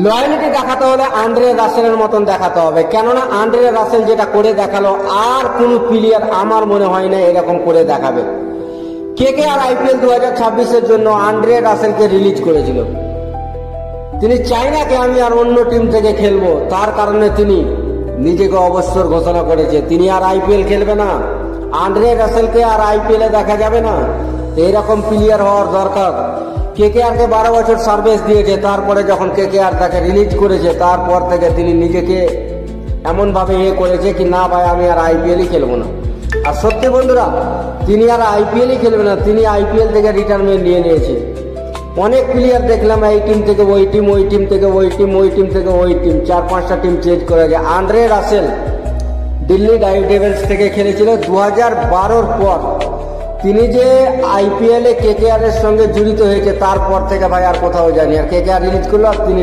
Loyalty দেখাতে হলে Andre রাসেলের মতন দেখাতে হবে, কেননা আন্দ্রে রাসেল যেটা করে দেখালো আর কোনো প্লেয়ার আমার মনে হয় না এরকম করে দেখাবে। কেকেআর আইপিএল 2026-এর জন্য আন্দ্রে রাসেলকে রিলিজ করেছিল। তিনি চাই না কি আমি আর অন্য টিম থেকে খেলবো, তার কারণে তিনি নিজেকে অবসর ঘোষণা করেছে। তিনি আর আইপিএল খেলবে না, আন্দ্রে রাসেলকে আর আইপিএলে দেখা যাবে না। এইরকম প্লেয়ার হওয়ার দরকার। কেকেআরকে 12 বছর সার্ভিস দিয়েছে, তারপরে যখন কেকেআর তাকে রিলিজ করেছে তারপর থেকে তিনি নিজেকে এমনভাবে করেছে কি না ভাই আমি আর আইপিএলই খেলবো না। আর সত্যি বন্ধুরা, তিনি আর আইপিএলই খেলবে না, তিনি আইপিএল থেকে রিটায়ারমেন্ট নিয়ে নিয়েছে। অনেক প্লেয়ার দেখলাম এই টিম থেকে ওই টিম, ওই টিম থেকে ওই টিম, ওই টিম থেকে ওই টিম, 4-5টা টিম চেঞ্জ করেছে। আন্দ্রে রাসেল দিল্লি ডেভিলস থেকে খেলেছিল 2012-র পর। তিনি যে আইপিএলে কেকেআর এর সঙ্গে জড়িত হয়েছে তারপর থেকে ভাই আর কোথাও জানি। আর কেকেআর রিলিজ করলো আর তিনি